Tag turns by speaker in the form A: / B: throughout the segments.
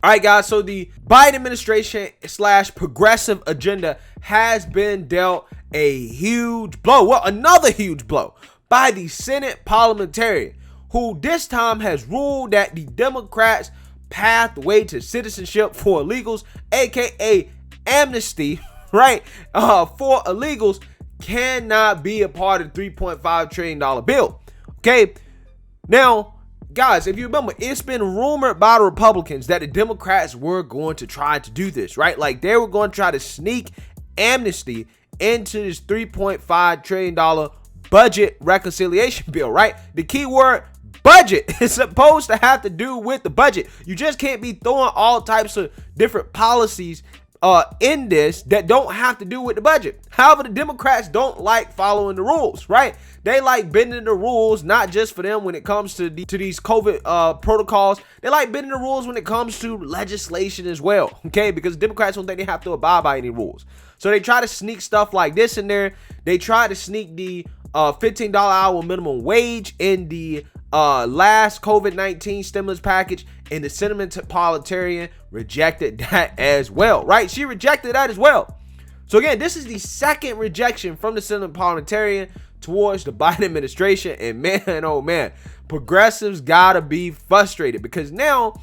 A: All right, guys, so the Biden administration / progressive agenda has been dealt a huge blow. Well, another huge blow by the Senate parliamentarian, who this time has ruled that the Democrats' pathway to citizenship for illegals, aka amnesty, right, for illegals, cannot be a part of the $3.5 trillion bill. Okay, now, guys, if you remember, it's been rumored by the Republicans that the Democrats were going to try to do this, right? Like, they were going to try to sneak amnesty into this $3.5 trillion budget reconciliation bill, right? The key word, budget, is supposed to have to do with the budget. You just can't be throwing all types of different policies in this that don't have to do with the budget. However, the Democrats don't like following the rules, right? They like bending the rules, not just for them when it comes to these COVID protocols. They like bending the rules when it comes to legislation as well, okay? Because Democrats don't think they have to abide by any rules. So they try to sneak stuff like this in there. They try to sneak the $15 hour minimum wage in the last COVID-19 stimulus package, and the Senate parliamentarian rejected that as well, right? She rejected that as well. So again, this is the second rejection from the Senate parliamentarian towards the Biden administration, and man, oh man, progressives gotta be frustrated, because now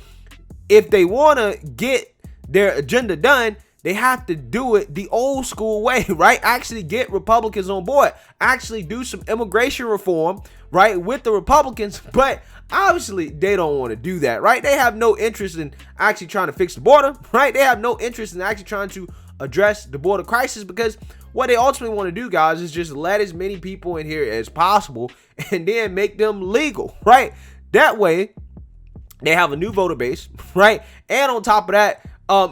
A: if they want to get their agenda done, they have to do it the old school way, right? Actually get Republicans on board, actually do some immigration reform, right, with the Republicans. But obviously they don't want to do that, right? They have no interest in actually trying to fix the border, right? They have no interest in actually trying to address the border crisis, because what they ultimately want to do, guys, is just let as many people in here as possible and then make them legal, right? That way they have a new voter base, right? And on top of that,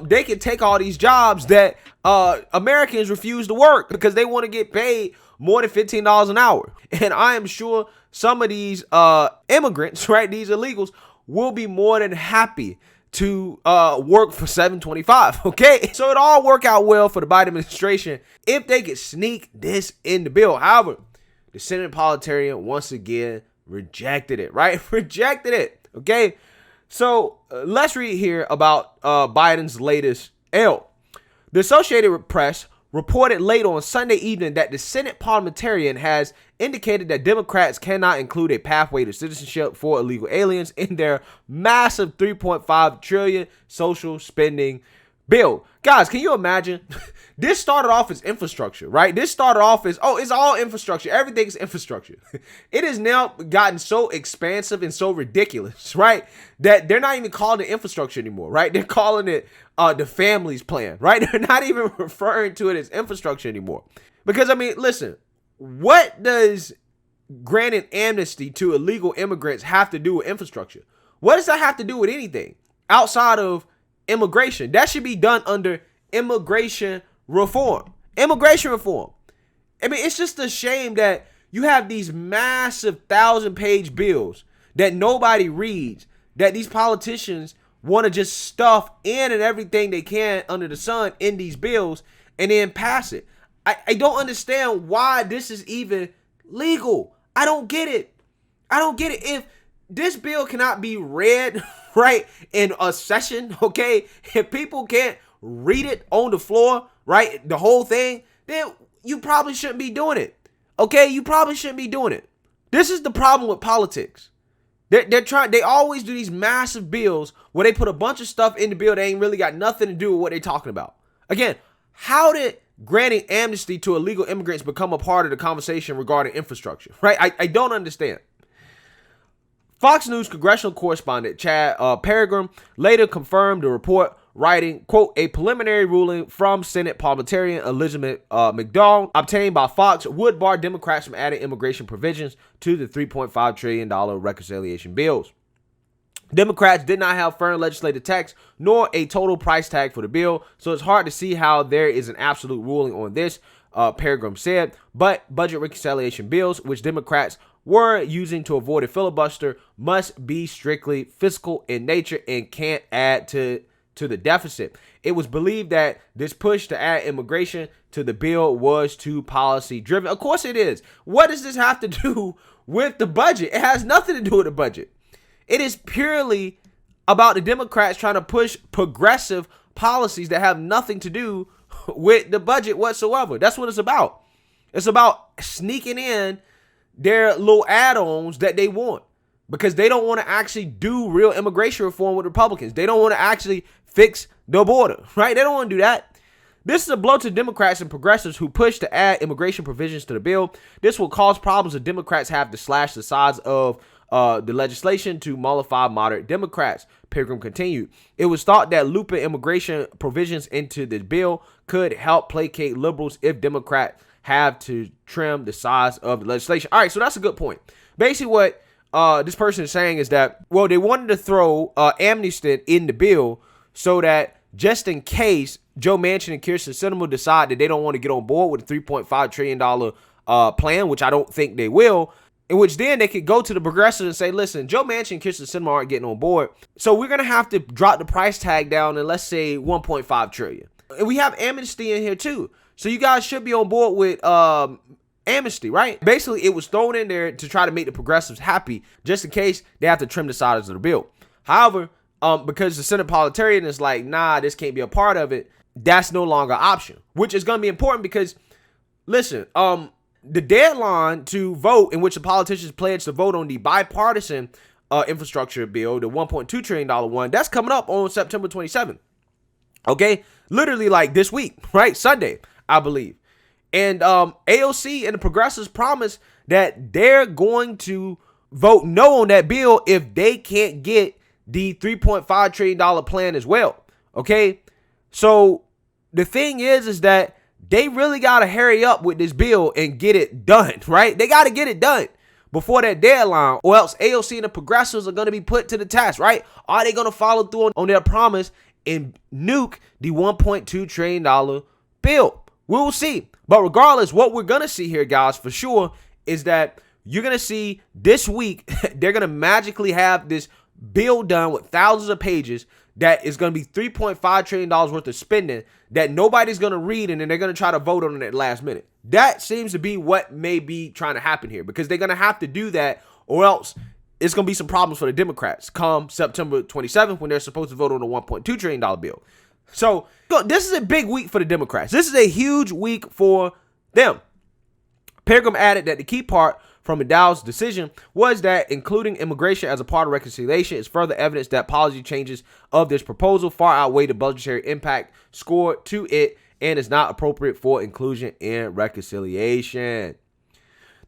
A: they can take all these jobs that Americans refuse to work because they want to get paid more than $15 an hour. And I am sure some of these immigrants, right, these illegals, will be more than happy to work for $7.25. Okay, so it all work out well for the Biden administration if they could sneak this in the bill. However, the Senate parliamentarian once again rejected it, right? Rejected it. Okay. So let's read here about Biden's latest L. The Associated Press reported late on Sunday evening that the Senate parliamentarian has indicated that Democrats cannot include a pathway to citizenship for illegal aliens in their massive $3.5 trillion social spending bill. Guys, can you imagine? This started off as infrastructure, right? This started off as, oh, it's all infrastructure. Everything's infrastructure. It has now gotten so expansive and so ridiculous, right, that they're not even calling it infrastructure anymore, right? They're calling it the family's plan, right? They're not even referring to it as infrastructure anymore. Because, I mean, listen, what does granting amnesty to illegal immigrants have to do with infrastructure? What does that have to do with anything outside of immigration? That should be done under immigration reform. Immigration reform. I mean, it's just a shame that you have these massive 1,000-page bills that nobody reads, that these politicians want to just stuff in and everything they can under the sun in these bills and then pass it. I don't understand why this is even legal. I don't get it. I don't get it. If this bill cannot be read, right, in a session, okay, if people can't read it on the floor, right, the whole thing, then you probably shouldn't be doing it. Okay, you probably shouldn't be doing it. This is the problem with politics. They always do these massive bills where they put a bunch of stuff in the bill that ain't really got nothing to do with what they're talking about. Again, how did granting amnesty to illegal immigrants become a part of the conversation regarding infrastructure, right? I don't understand. Fox News congressional correspondent Chad Peregrine later confirmed the report, writing, quote, a preliminary ruling from Senate parliamentarian Elizabeth McDowell obtained by Fox would bar Democrats from adding immigration provisions to the $3.5 trillion reconciliation bills. Democrats did not have firm legislative text nor a total price tag for the bill, so it's hard to see how there is an absolute ruling on this, Peregrine said. But budget reconciliation bills, which Democrats were using to avoid a filibuster, must be strictly fiscal in nature and can't add to the deficit. It was believed that this push to add immigration to the bill was too policy driven. Of course it is. What does this have to do with the budget? It has nothing to do with the budget. It is purely about the Democrats trying to push progressive policies that have nothing to do with the budget whatsoever. That's what it's about. It's about sneaking in their little add-ons that they want, because they don't want to actually do real immigration reform with Republicans. They don't want to actually fix the border, right? They don't want to do that. This is a blow to Democrats and progressives who push to add immigration provisions to the bill. This will cause problems if Democrats have to slash the size of the legislation to mollify moderate Democrats. Pilgrim continued. It was thought that looping immigration provisions into the bill could help placate liberals if Democrats have to trim the size of the legislation. All right, so that's a good point. Basically what this person is saying is that, well, they wanted to throw amnesty in the bill so that just in case Joe Manchin and Kyrsten Sinema decide that they don't want to get on board with a $3.5 trillion plan, which I don't think they will, in which then they could go to the progressives and say, listen, Joe Manchin and Kyrsten Sinema aren't getting on board, so we're going to have to drop the price tag down to, let's say, $1.5 trillion. And we have amnesty in here too. So you guys should be on board with amnesty, right? Basically, it was thrown in there to try to make the progressives happy, just in case they have to trim the sides of the bill. However, because the Senate parliamentarian is like, nah, this can't be a part of it, that's no longer an option, which is going to be important because, listen, the deadline to vote, in which the politicians pledged to vote on the bipartisan infrastructure bill, the $1.2 trillion one, that's coming up on September 27th. Okay, literally like this week, right? Sunday, I believe. And AOC and the progressives promise that they're going to vote no on that bill if they can't get the $3.5 trillion plan as well. Okay, so the thing is that they really got to hurry up with this bill and get it done, right? They got to get it done before that deadline, or else AOC and the progressives are going to be put to the test, right? Are they going to follow through on their promise and nuke the $1.2 trillion bill? We will see. But regardless, what we're going to see here, guys, for sure, is that you're going to see this week, they're going to magically have this bill done with thousands of pages that is going to be $3.5 trillion worth of spending that nobody's going to read, and then they're going to try to vote on it at the last minute. That seems to be what may be trying to happen here, because they're going to have to do that, or else it's going to be some problems for the Democrats come September 27th when they're supposed to vote on a $1.2 trillion bill. So this is a big week for the Democrats. This is a huge week for them. Pilgrim added that the key part from McDowell's decision was that including immigration as a part of reconciliation is further evidence that policy changes of this proposal far outweigh the budgetary impact scored to it and is not appropriate for inclusion in reconciliation.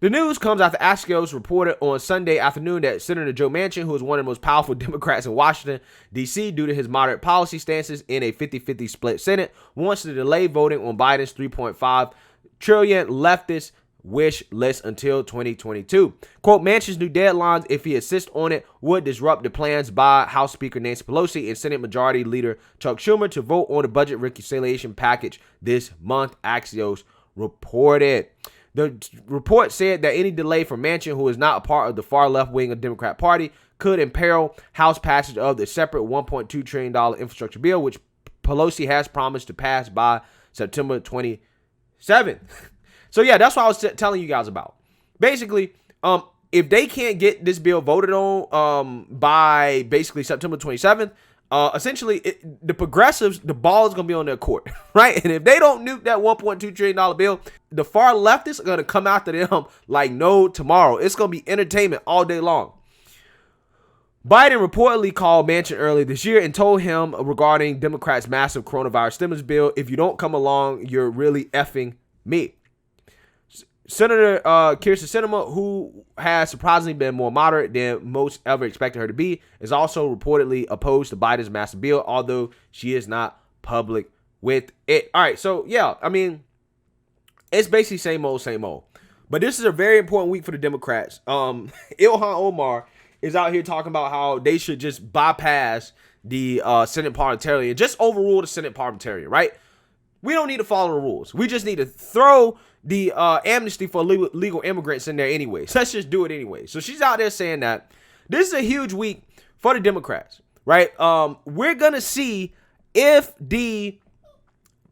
A: The news comes after Axios reported on Sunday afternoon that Senator Joe Manchin, who is one of the most powerful Democrats in Washington, D.C., due to his moderate policy stances in a 50-50 split Senate, wants to delay voting on Biden's $3.5 trillion leftist wish list until 2022. Quote, Manchin's new deadlines, if he insists on it, would disrupt the plans by House Speaker Nancy Pelosi and Senate Majority Leader Chuck Schumer to vote on the budget reconciliation package this month, Axios reported. The report said that any delay for Manchin, who is not a part of the far left wing of the Democrat Party, could imperil House passage of the separate $1.2 trillion infrastructure bill, which Pelosi has promised to pass by September 27th. So yeah, that's what I was telling you guys about. Basically, if they can't get this bill voted on by basically September 27th, essentially the progressives, the ball is going to be on their court, right? And if they don't nuke that $1.2 trillion bill, the far leftists are going to come after them like no tomorrow. It's going to be entertainment all day long. Biden reportedly called Manchin earlier this year and told him regarding Democrats' massive coronavirus stimulus bill, if you don't come along, you're really effing me. Senator Kyrsten Sinema, who has surprisingly been more moderate than most ever expected her to be, is also reportedly opposed to Biden's massive bill, although she is not public with it. All right, so yeah, I mean, it's basically same old, same old. But this is a very important week for the Democrats. Ilhan Omar is out here talking about how they should just bypass the Senate parliamentarian, just overrule the Senate parliamentarian, right? We don't need to follow the rules. We just need to throw the amnesty for legal immigrants in there anyway. So let's just do it anyway. So she's out there saying that this is a huge week for the Democrats, right? We're going to see if the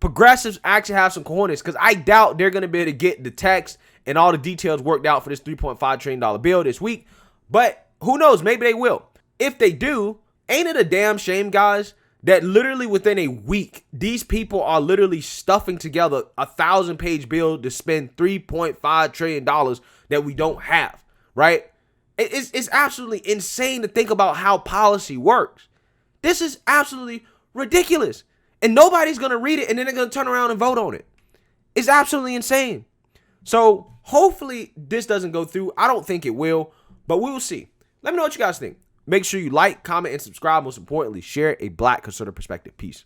A: progressives actually have some cojones, because I doubt they're going to be able to get the text and all the details worked out for this $3.5 trillion bill this week. But who knows? Maybe they will. If they do, Ain't it a damn shame, guys, that literally within a week, these people are literally stuffing together a 1,000-page bill to spend $3.5 trillion that we don't have, right? It's absolutely insane to think about how policy works. This is absolutely ridiculous. And nobody's going to read it and then they're going to turn around and vote on it. It's absolutely insane. So hopefully this doesn't go through. I don't think it will, but we will see. Let me know what you guys think. Make sure you like, comment, and subscribe. Most importantly, share a Black conservative perspective. Peace.